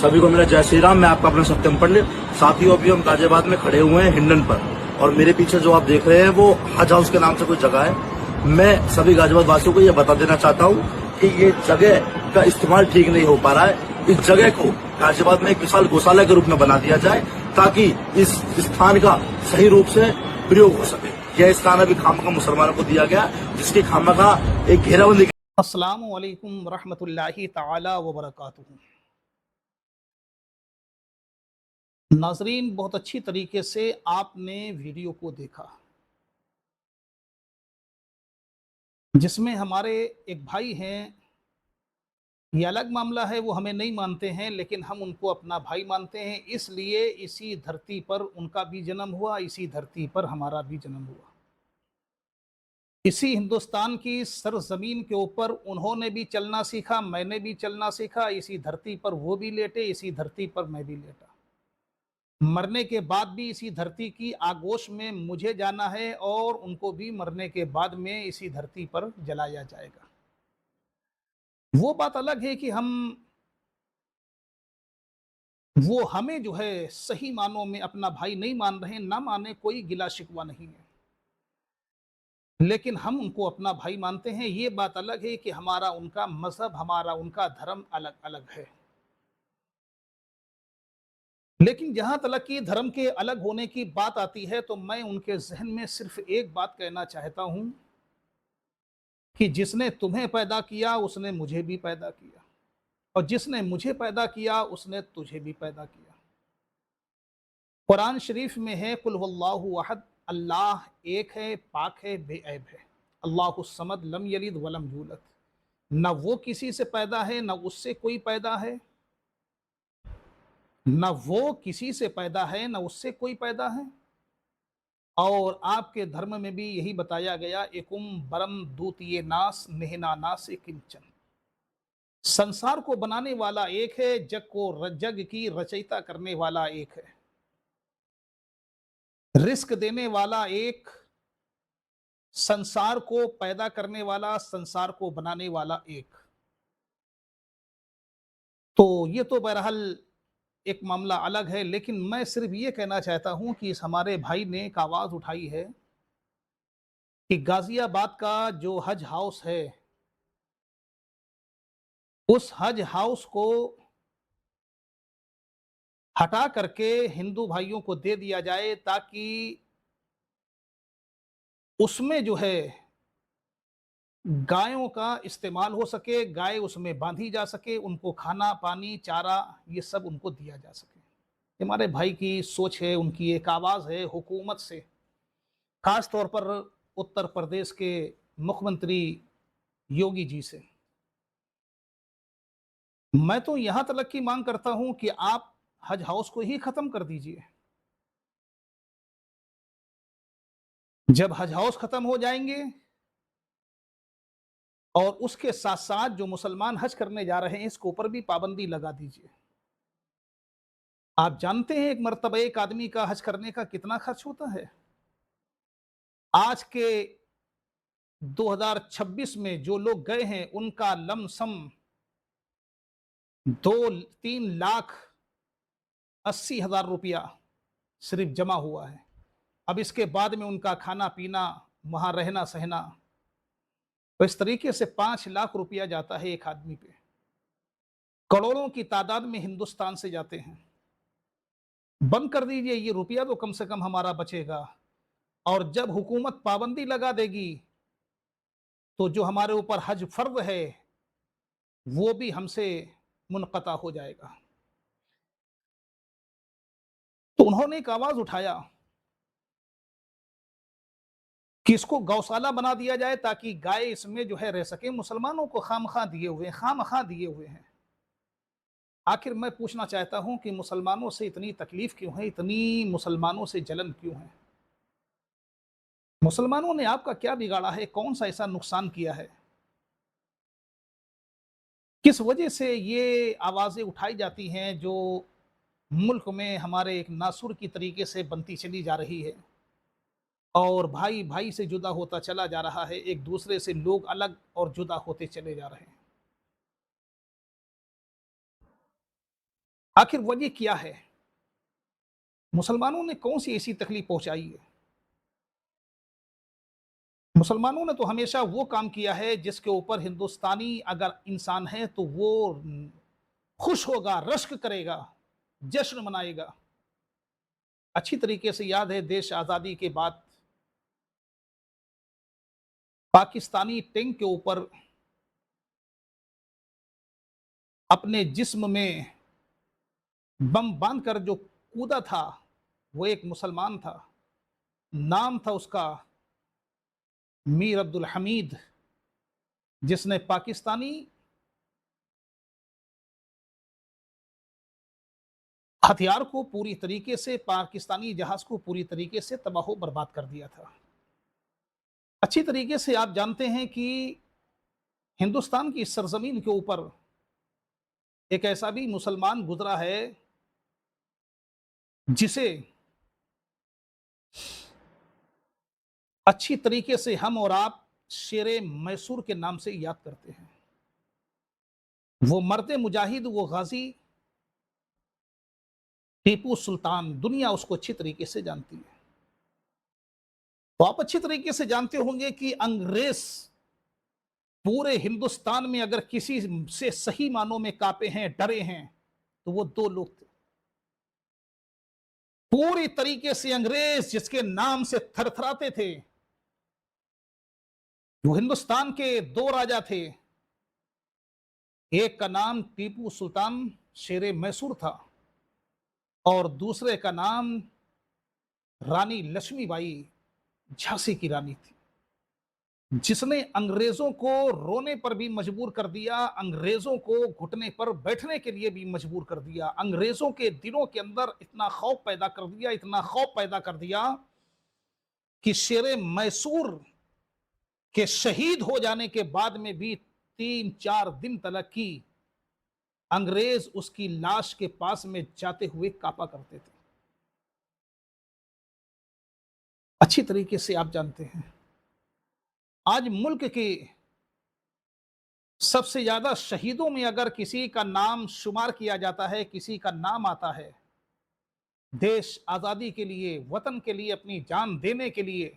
सभी को मेरा जय श्री राम। मैं आपका अपना सत्यम पंडित। साथियों, अभी हम गाजियाबाद में खड़े हुए हैं हिंडन पर, और मेरे पीछे जो आप देख रहे हैं वो हज हाउस के नाम से कोई जगह है। मैं सभी गाजियाबाद वासियों को यह बता देना चाहता हूँ कि ये जगह का इस्तेमाल ठीक नहीं हो पा रहा है। इस जगह को गाजियाबाद में एक विशाल गौशाला के रूप में बना दिया जाए ताकि इस स्थान का सही रूप से प्रयोग हो सके। यह स्थान अभी खामखा मुसलमानों को दिया गया, जिसकी खामखा एक घेराबंदी। अस्सलामु अलैकुम रहमतुल्लाहि ताला व बरकातुहू। नाजरीन, बहुत अच्छी तरीके से आपने वीडियो को देखा, जिसमें हमारे एक भाई हैं। ये अलग मामला है, वो हमें नहीं मानते हैं, लेकिन हम उनको अपना भाई मानते हैं। इसलिए इसी धरती पर उनका भी जन्म हुआ, इसी धरती पर हमारा भी जन्म हुआ। इसी हिंदुस्तान की सरजमीन के ऊपर उन्होंने भी चलना सीखा, मैंने भी चलना सीखा। इसी धरती पर वो भी लेटे, इसी धरती पर मैं भी लेटा। मरने के बाद भी इसी धरती की आगोश में मुझे जाना है, और उनको भी मरने के बाद में इसी धरती पर जलाया जाएगा। वो बात अलग है कि वो हमें जो है सही मानों में अपना भाई नहीं मान रहे। ना माने, कोई गिला शिकवा नहीं है, लेकिन हम उनको अपना भाई मानते हैं। ये बात अलग है कि हमारा उनका मजहब, हमारा उनका धर्म अलग अलग है। लेकिन जहां तक की धर्म के अलग होने की बात आती है, तो मैं उनके जहन में सिर्फ एक बात कहना चाहता हूं कि जिसने तुम्हें पैदा किया उसने मुझे भी पैदा किया, और जिसने मुझे पैदा किया उसने तुझे भी पैदा किया। कुरान शरीफ में है, कुल वल्लाहु अहद, अल्लाह एक है, पाक है, बेऐब है। अल्लाहु समद, लम यलिद वलम यूलद। न वो किसी से पैदा है, न उससे कोई पैदा है। न वो किसी से पैदा है, न उससे कोई पैदा है। और आपके धर्म में भी यही बताया गया, एकुम बरम दूतिये नास नेहना नास किंचन। संसार को बनाने वाला एक है, जग की रचयिता करने वाला एक है, रिस्क देने वाला एक, संसार को पैदा करने वाला, संसार को बनाने वाला एक। तो ये तो बहरहाल एक मामला अलग है, लेकिन मैं सिर्फ ये कहना चाहता हूं कि इस हमारे भाई ने एक आवाज उठाई है कि गाजियाबाद का जो हज हाउस है, उस हज हाउस को हटा करके हिंदू भाइयों को दे दिया जाए, ताकि उसमें जो है गायों का इस्तेमाल हो सके, गाय उसमें बांधी जा सके, उनको खाना पानी चारा ये सब उनको दिया जा सके। हमारे भाई की सोच है, उनकी एक आवाज है हुकूमत से, खास तौर पर उत्तर प्रदेश के मुख्यमंत्री योगी जी से। मैं तो यहां तक की मांग करता हूं कि आप हज हाउस को ही खत्म कर दीजिए। जब हज हाउस खत्म हो जाएंगे, और उसके साथ साथ जो मुसलमान हज करने जा रहे हैं, इसके ऊपर भी पाबंदी लगा दीजिए। आप जानते हैं एक मर्तबा एक आदमी का हज करने का कितना खर्च होता है? आज के 2026 में जो लोग गए हैं, उनका लमसम 2-3 लाख 80 हजार रुपया सिर्फ जमा हुआ है। अब इसके बाद में उनका खाना पीना, वहां रहना सहना, तो इस तरीके से 5 लाख रुपया जाता है एक आदमी पे। करोड़ों की तादाद में हिंदुस्तान से जाते हैं। बंद कर दीजिए, ये रुपया तो कम से कम हमारा बचेगा। और जब हुकूमत पाबंदी लगा देगी, तो जो हमारे ऊपर हज फर्ज है वो भी हमसे मुनक़ता हो जाएगा। तो उन्होंने एक आवाज उठाया कि इसको गौशाला बना दिया जाए, ताकि गाय इसमें जो है रह सके। मुसलमानों को खामखा दिए हुए हैं। आखिर मैं पूछना चाहता हूं कि मुसलमानों से इतनी तकलीफ क्यों है, इतनी मुसलमानों से जलन क्यों है? मुसलमानों ने आपका क्या बिगाड़ा है? कौन सा ऐसा नुकसान किया है? किस वजह से ये आवाजें उठाई जाती हैं जो मुल्क में हमारे एक नासुर की तरीके से बनती चली जा रही है, और भाई भाई से जुदा होता चला जा रहा है, एक दूसरे से लोग अलग और जुदा होते चले जा रहे हैं। आखिर वजह क्या है? मुसलमानों ने कौन सी ऐसी तकलीफ पहुंचाई है? मुसलमानों ने तो हमेशा वो काम किया है जिसके ऊपर हिंदुस्तानी अगर इंसान है तो वो खुश होगा, रश्क करेगा, जश्न मनाएगा। अच्छी तरीके से याद है देश आज़ादी के बाद पाकिस्तानी टैंक के ऊपर अपने जिस्म में बम बांधकर जो कूदा था, वो एक मुसलमान था। नाम था उसका मीर अब्दुल हमीद, जिसने पाकिस्तानी हथियार को पूरी तरीके से, पाकिस्तानी जहाज को पूरी तरीके से तबाह बर्बाद कर दिया था। अच्छी तरीके से आप जानते हैं कि हिंदुस्तान की इस सरजमीन के ऊपर एक ऐसा भी मुसलमान गुजरा है जिसे अच्छी तरीके से हम और आप शेरे मैसूर के नाम से याद करते हैं। वो मर्द मुजाहिद, वो गाजी टीपू सुल्तान, दुनिया उसको अच्छी तरीके से जानती है। तो आप अच्छी तरीके से जानते होंगे कि अंग्रेज पूरे हिंदुस्तान में अगर किसी से सही मानों में कांपे हैं, डरे हैं, तो वो दो लोग थे। पूरी तरीके से अंग्रेज जिसके नाम से थरथराते थे, वो हिंदुस्तान के दो राजा थे। एक का नाम टीपू सुल्तान शेरे मैसूर था और दूसरे का नाम रानी लक्ष्मीबाई झांसी की रानी थी, जिसने अंग्रेजों को रोने पर भी मजबूर कर दिया, अंग्रेजों को घुटने पर बैठने के लिए भी मजबूर कर दिया, अंग्रेजों के दिलों के अंदर इतना खौफ पैदा कर दिया, इतना खौफ पैदा कर दिया कि शेरे मैसूर के शहीद हो जाने के बाद में भी 3-4 दिन तक की अंग्रेज उसकी लाश के पास में जाते हुए कांपा करते थे। अच्छी तरीके से आप जानते हैं आज मुल्क के सबसे ज्यादा शहीदों में अगर किसी का नाम शुमार किया जाता है, किसी का नाम आता है देश आजादी के लिए, वतन के लिए अपनी जान देने के लिए,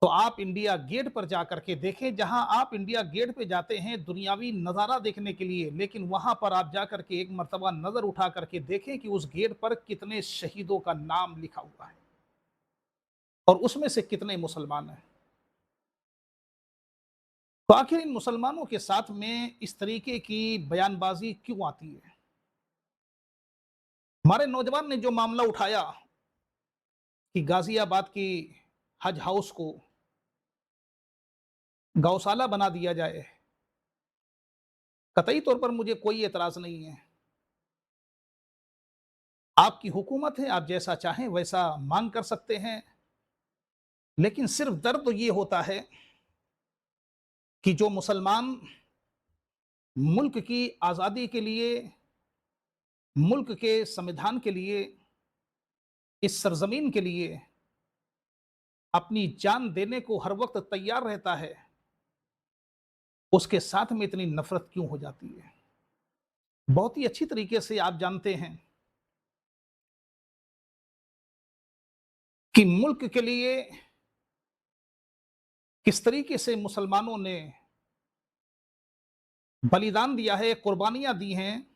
तो आप इंडिया गेट पर जाकर के देखें। जहां आप इंडिया गेट पे जाते हैं दुनियावी नजारा देखने के लिए, लेकिन वहां पर आप जाकर के एक मर्तबा नजर उठा करके देखें कि उस गेट पर कितने शहीदों का नाम लिखा हुआ है और उसमें से कितने मुसलमान हैं। तो आखिर इन मुसलमानों के साथ में इस तरीके की बयानबाजी क्यों आती है? हमारे नौजवान ने जो मामला उठाया कि गाजियाबाद की हज हाउस को गौशाला बना दिया जाए, कतई तौर पर मुझे कोई एतराज नहीं है। आपकी हुकूमत है, आप जैसा चाहें वैसा मांग कर सकते हैं, लेकिन सिर्फ दर्द तो ये होता है कि जो मुसलमान मुल्क की आज़ादी के लिए, मुल्क के संविधान के लिए, इस सरजमीन के लिए अपनी जान देने को हर वक्त तैयार रहता है, उसके साथ में इतनी नफरत क्यों हो जाती है? बहुत ही अच्छी तरीके से आप जानते हैं कि मुल्क के लिए किस तरीके से मुसलमानों ने बलिदान दिया है, कुर्बानियां दी हैं,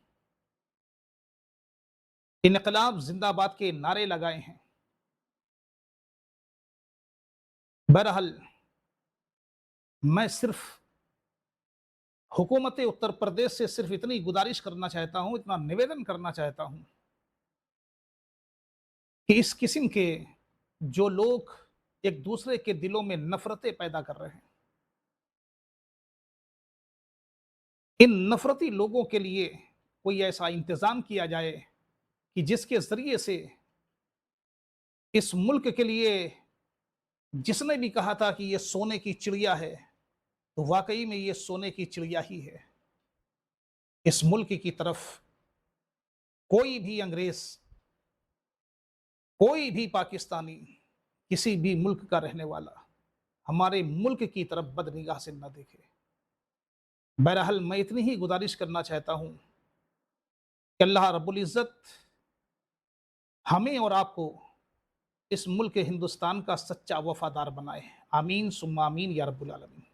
इनकलाब जिंदाबाद के नारे लगाए हैं। बहरहाल मैं सिर्फ हुकूमत उत्तर प्रदेश से सिर्फ इतनी गुजारिश करना चाहता हूं, इतना निवेदन करना चाहता हूं कि इस किस्म के जो लोग एक दूसरे के दिलों में नफरतें पैदा कर रहे हैं, इन नफरती लोगों के लिए कोई ऐसा इंतजाम किया जाए कि जिसके जरिए से इस मुल्क के लिए, जिसने भी कहा था कि ये सोने की चिड़िया है, तो वाकई में ये सोने की चिड़िया ही है। इस मुल्क की तरफ कोई भी अंग्रेज, कोई भी पाकिस्तानी, किसी भी मुल्क का रहने वाला हमारे मुल्क की तरफ बदनिगाह से न देखे। बहरहाल मैं इतनी ही गुजारिश करना चाहता हूं कि अल्लाह रब्बुल इज़्ज़त हमें और आपको इस मुल्क हिंदुस्तान का सच्चा वफ़ादार बनाए। आमीन सुम्मा आमीन या रब्बुल आलमीन।